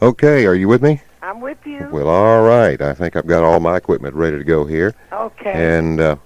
Okay, are you with me? I'm with you. Well, all right. I think I've got all my equipment ready to go here. Okay. And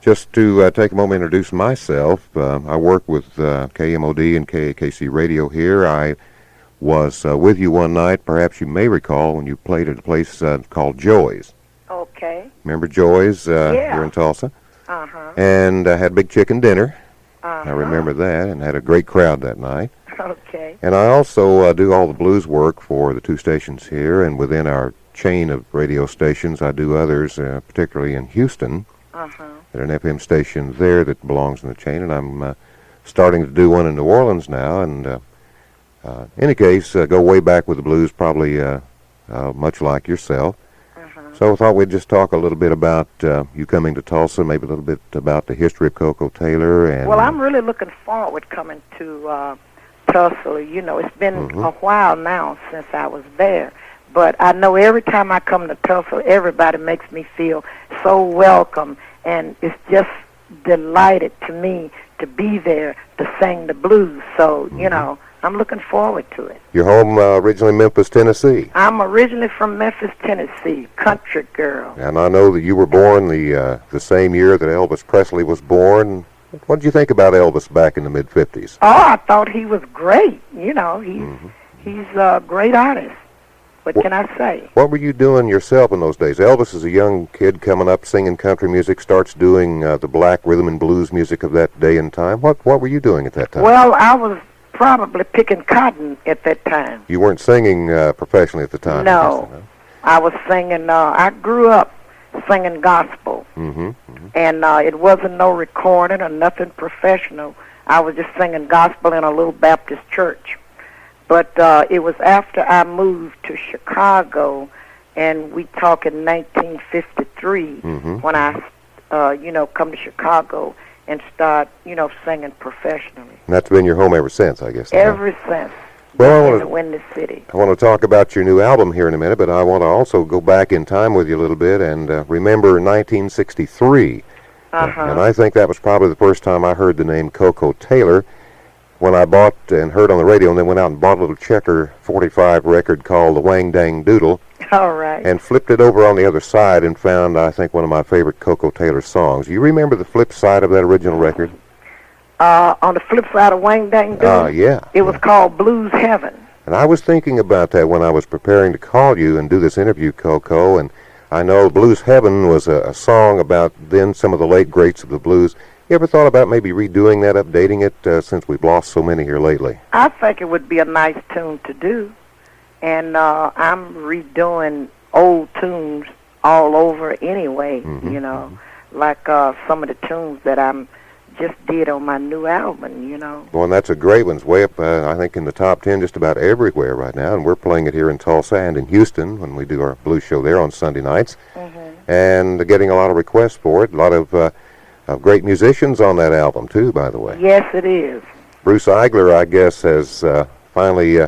just to take a moment to introduce myself, I work with KMOD and KAKC Radio here. I was with you one night, perhaps you may recall, when you played at a place called Joey's. Okay. Remember Joey's Yeah. here in Tulsa? Uh-huh. And had big chicken dinner. Uh-huh. I remember that, and had a great crowd that night. Okay. And I also do all the blues work for the two stations here, and within our chain of radio stations, I do others, particularly in Houston, Uh-huh. at an FM station there that belongs in the chain, and I'm starting to do one in New Orleans now, and in any case, go way back with the blues, probably much like yourself. Uh-huh. So I thought we'd just talk a little bit about you coming to Tulsa, maybe a little bit about the history of Koko Taylor. And Well, I'm really looking forward coming to Tulsa. You know, it's been a while now since I was there. But I know every time I come to Tulsa, everybody makes me feel so welcome. And it's just delighted to me to be there to sing the blues. So, you know, I'm looking forward to it. You're home originally Memphis, Tennessee. I'm originally from Memphis, Tennessee, country girl. And I know that you were born the same year that Elvis Presley was born. What did you think about Elvis back in the mid-'50s? Oh, I thought he was great. You know, he's a great artist. What can I say? What were you doing yourself in those days? Elvis is a young kid coming up singing country music, starts doing the black rhythm and blues music of that day and time. What were you doing at that time? Well, I was probably picking cotton at that time. You weren't singing professionally at the time? No. I was singing, I grew up singing gospel. And it wasn't no recording or nothing professional. I was just singing gospel in a little Baptist church. But it was after I moved to Chicago, and we talk in 1953, when I, come to Chicago and start, singing professionally. And that's been your home ever since, I guess. Ever since. Well, in the Windy City. I want to talk about your new album here in a minute, but I want to also go back in time with you a little bit and remember 1963. And I think that was probably the first time I heard the name Koko Taylor, when I bought and heard on the radio and then went out and bought a little Checker 45 record called the Wang Dang Doodle. All right. And flipped it over on the other side and found, I think, one of my favorite Koko Taylor songs. You remember the flip side of that original record? On the flip side of Wang Dang Doodle? Yeah. It was called Blues Heaven. And I was thinking about that when I was preparing to call you and do this interview, Koko, and I know Blues Heaven was a song about then some of the late greats of the blues. You ever thought about maybe redoing that, updating it, since we've lost so many here lately? I think it would be a nice tune to do. And I'm redoing old tunes all over anyway, like some of the tunes that I'm just did on my new album, Well, and that's a great one. It's way up, I think, in the top 10 just about everywhere right now, and we're playing it here in Tulsa and in Houston when we do our blues show there on Sunday nights, and getting a lot of requests for it. A lot of great musicians on that album, too, by the way. Yes, it is. Bruce Eigler, I guess, has finally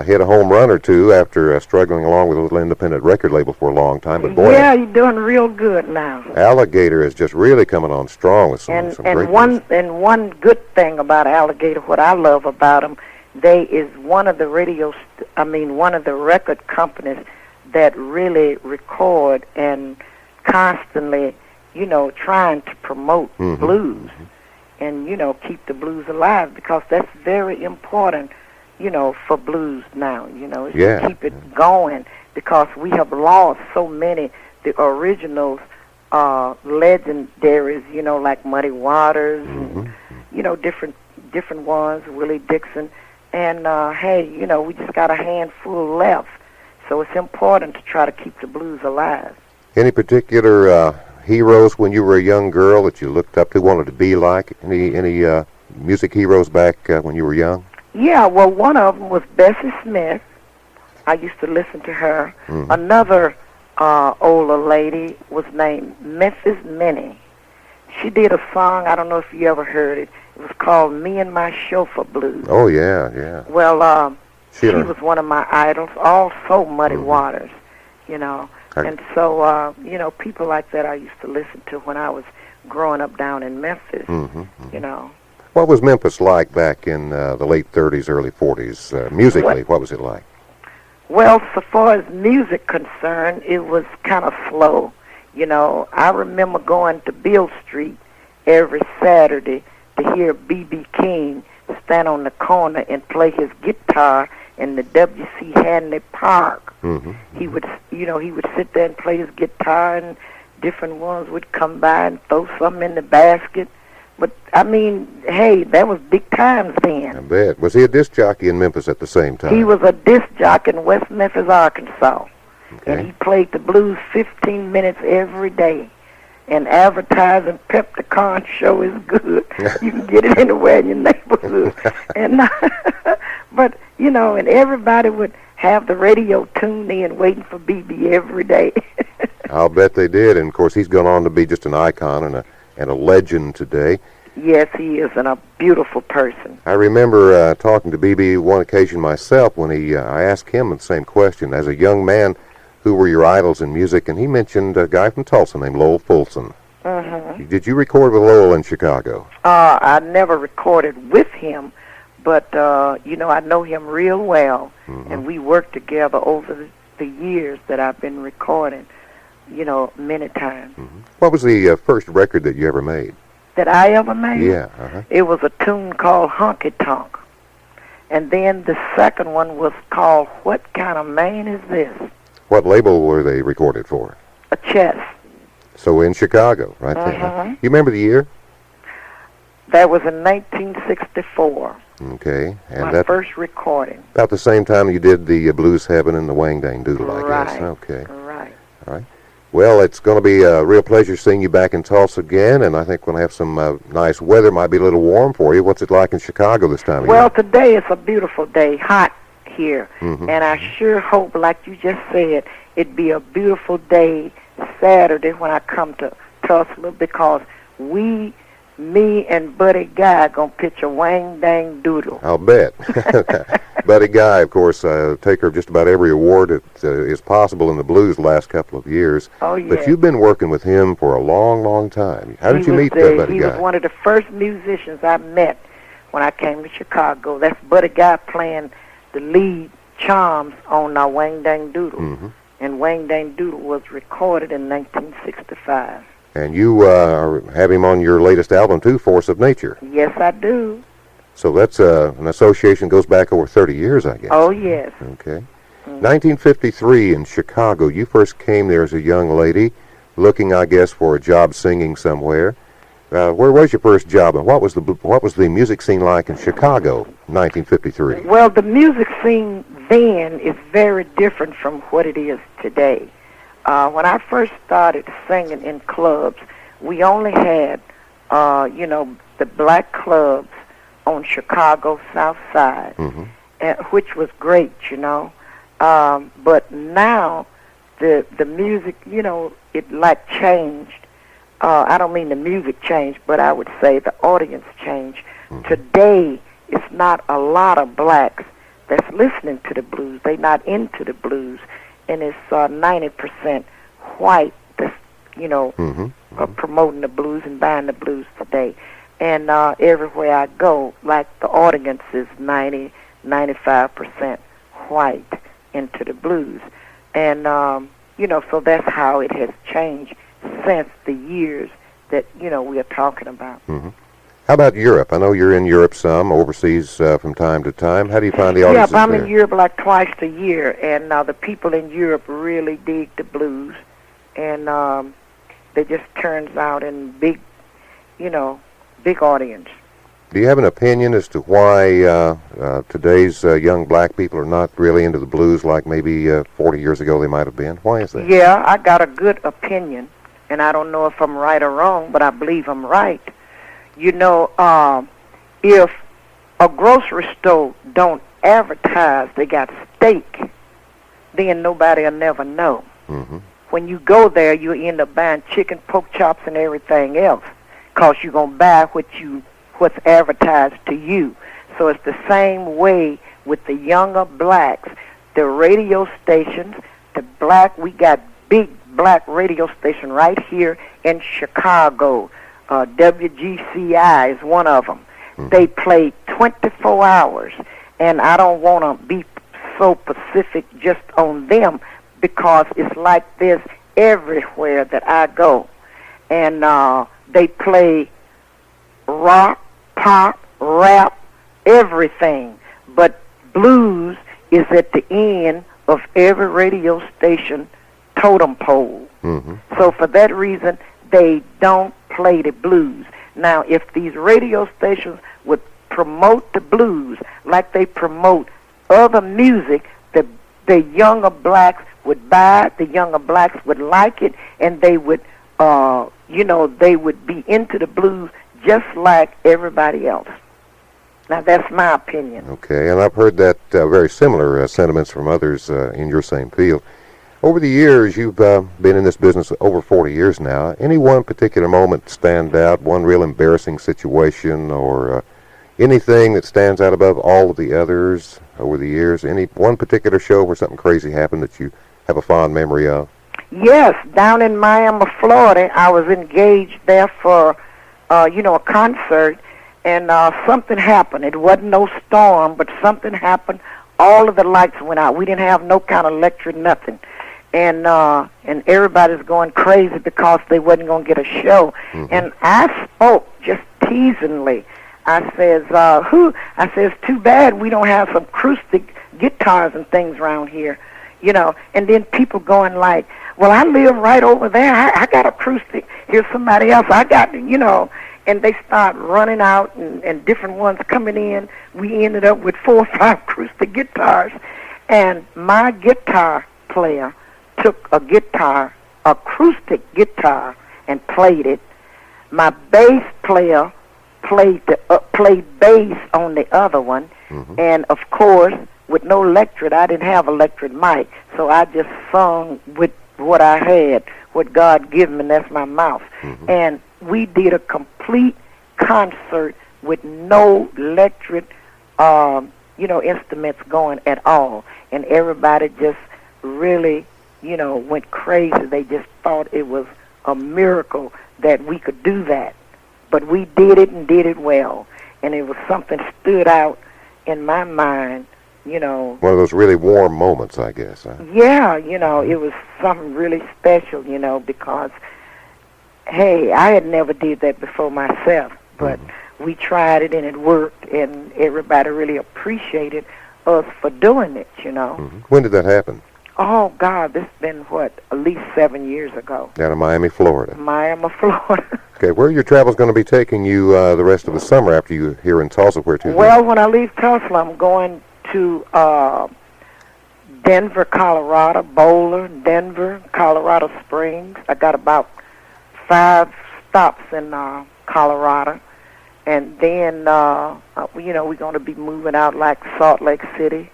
hit a home run or two after struggling along with a little independent record label for a long time. But boy, yeah, you're doing real good now. Alligator is just really coming on strong with some great music. And one good thing about Alligator, what I love about them, they is one of the one of the record companies that really record and constantly, trying to promote blues and, keep the blues alive, because that's very important, for blues now, is to keep it going, because we have lost so many, the originals, legendaries, like Muddy Waters, and, different ones, Willie Dixon, and, hey, we just got a handful left, so it's important to try to keep the blues alive. Any particular heroes when you were a young girl that you looked up to, wanted to be like? Any music heroes back when you were young? Yeah, well, one of them was Bessie Smith. I used to listen to her. Another older lady was named Memphis Minnie. She did a song, I don't know if you ever heard it. It was called Me and My Chauffeur Blues. Oh, yeah. Well, she was one of my idols. Also Muddy Waters, And so, people like that I used to listen to when I was growing up down in Memphis, What was Memphis like back in the late 30s, early 40s? Musically, what was it like? Well, so far as music concerned, it was kind of slow. You know, I remember going to Beale Street every Saturday to hear B.B. King stand on the corner and play his guitar in the W.C. Hanley Park. Mm-hmm. He would sit there and play his guitar, and different ones would come by and throw something in the basket. But, I mean, hey, that was big times then. I bet. Was he a disc jockey in Memphis at the same time? He was a disc jockey in West Memphis, Arkansas. Okay. And he played the blues 15 minutes every day. And advertising Pepticon show is good. You can get it anywhere in your neighborhood. And but, you know, and everybody would have the radio tuned in waiting for BB every day. I'll bet they did. And, of course, he's gone on to be just an icon and a legend today. Yes, he is, and a beautiful person. I remember talking to BB one occasion myself when I asked him the same question. As a young man, who were your idols in music? And he mentioned a guy from Tulsa named Lowell Fulson. Mm-hmm. Did you record with Lowell in Chicago? I never recorded with him, but, you know, I know him real well, Mm-hmm. and we worked together over the years that I've been recording, you know, many times. Mm-hmm. What was the first record that you ever made? That I ever made? Yeah. Uh-huh. It was a tune called Honky Tonk. And then the second one was called What Kind of Man Is This? What label were they recorded for? A Chess. So in Chicago, right there. Mm-hmm. You remember the year? That was in 1964. Okay. And My that first recording. about the same time you did the Blues Heaven and the Wang Dang Doodle, I guess. Right. Okay. Right. All right. Well, it's going to be a real pleasure seeing you back in Tulsa again, and I think we're going to have some nice weather. Might be a little warm for you. What's it like in Chicago this time of Well, year? today it's a beautiful day, hot here. Mm-hmm. And I sure hope, like you just said, it'd be a beautiful day Saturday when I come to Tulsa, because me and Buddy Guy going to pitch a Wang Dang Doodle. I'll bet. Buddy Guy, of course, taker of just about every award that is possible in the blues the last couple of years. Oh, yeah. But you've been working with him for a long, long time. How did you meet Buddy Guy? He was one of the first musicians I met when I came to Chicago. That's Buddy Guy playing the lead charms on Wang Dang Doodle. Mm-hmm. And Wang Dang Doodle was recorded in 1965. And you have him on your latest album, too, Force of Nature. Yes, I do. So that's an association goes back over 30 years, I guess. Oh, yes. Okay. 1953 in Chicago. You first came there as a young lady, looking, I guess, for a job singing somewhere. Where was your first job, and what was the music scene like in Chicago, 1953? Well, the music scene then is very different from what it is today. When I first started singing in clubs, we only had, the black clubs on Chicago South Side, which was great, But now the music, it like changed. I don't mean the music changed, but I would say the audience changed. Today, it's not a lot of blacks that's listening to the blues. They're not into the blues. And it's 90% white that's, promoting the blues and buying the blues today. And everywhere I go, like the audience is 95% white into the blues. And, so that's how it has changed since the years that, we are talking about. Mm-hmm. How about Europe? I know you're in Europe some, overseas from time to time. How do you find the audiences Yeah, I'm there? in Europe like twice a year, and the people in Europe really dig the blues, and they just turns out in big audience. Do you have an opinion as to why today's young black people are not really into the blues like maybe 40 years ago they might have been? Why is that? Yeah, I got a good opinion, and I don't know if I'm right or wrong, but I believe I'm right. If a grocery store don't advertise they got steak, then nobody will never know. Mm-hmm. When you go there, you end up buying chicken, pork chops, and everything else, because you're going to buy what's advertised to you. So it's the same way with the younger blacks. The radio stations, we got big black radio station right here in Chicago. WGCI is one of them. Mm-hmm. They play 24 hours, and I don't want to be so specific just on them because it's like this everywhere that I go. And they play rock, pop, rap, everything. But blues is at the end of every radio station totem pole. Mm-hmm. So for that reason, they don't play the blues. Now, if these radio stations would promote the blues like they promote other music, the younger blacks would buy it, the younger blacks would like it, and they would, they would be into the blues just like everybody else. Now, that's my opinion. Okay, and I've heard that very similar sentiments from others in your same field. Over the years, you've been in this business over 40 years now. Any one particular moment stand out, one real embarrassing situation, or anything that stands out above all of the others over the years? Any one particular show where something crazy happened that you have a fond memory of? Yes, down in Miami, Florida, I was engaged there for, a concert, and something happened. It wasn't no storm, but something happened. All of the lights went out. We didn't have no kind of electric, nothing. And everybody's going crazy because they wasn't going to get a show. Mm-hmm. And I spoke just teasingly. I says, I says, too bad we don't have some acoustic guitars and things around here, And then people going like, well, I live right over there. I got acoustic. Here's somebody else. I got, And they start running out and different ones coming in. We ended up with 4 or 5 acoustic guitars. And my guitar player took a guitar, acoustic guitar, and played it. My bass player played bass on the other one, mm-hmm. and of course, with no electric, I didn't have electric mic, so I just sung with what I had, what God gave me, and that's my mouth. Mm-hmm. And we did a complete concert with no electric, instruments going at all, and everybody just really went crazy. They just thought it was a miracle that we could do that. But we did it and did it well. And it was something stood out in my mind, One of those really warm moments, I guess. Huh? Yeah, it was something really special, because, hey, I had never did that before myself. But we tried it and it worked, and everybody really appreciated us for doing it, Mm-hmm. When did that happen? Oh, God, this has been, at least 7 years ago. Down in Miami, Florida. Miami, Florida. Okay, where are your travels going to be taking you the rest of the summer after you're here in Tulsa? Where to? Well, when I leave Tulsa, I'm going to Denver, Colorado, Boulder, Denver, Colorado Springs. I got about 5 stops in Colorado. And then, we're going to be moving out like Salt Lake City,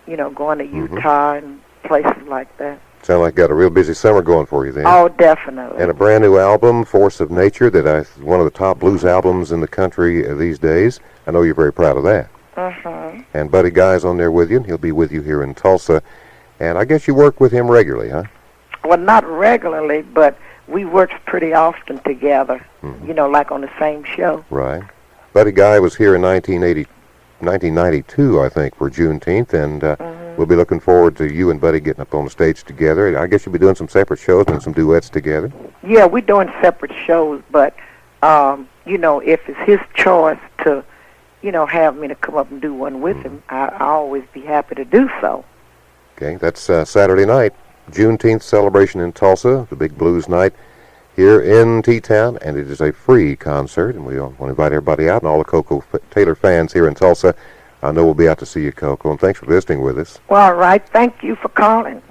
going to Utah and places like that. Sound like you got a real busy summer going for you then. Oh, definitely. And a brand new album, Force of Nature, one of the top blues albums in the country these days. I know you're very proud of that. Mm-hmm. And Buddy Guy's on there with you, and he'll be with you here in Tulsa. And I guess you work with him regularly, huh? Well, not regularly, but we work pretty often together, like on the same show. Right. Buddy Guy was here in 1992, I think, for Juneteenth, and we'll be looking forward to you and Buddy getting up on the stage together. I guess you'll be doing some separate shows and some duets together. Yeah, we're doing separate shows, but, if it's his choice to, have me to come up and do one with him, I'll always be happy to do so. Okay, that's Saturday night, Juneteenth celebration in Tulsa, the big blues night here in T-Town, and it is a free concert, and we want to invite everybody out and all the Koko Taylor fans here in Tulsa. I know we'll be out to see you, Koko, and thanks for visiting with us. Well, all right. Thank you for calling.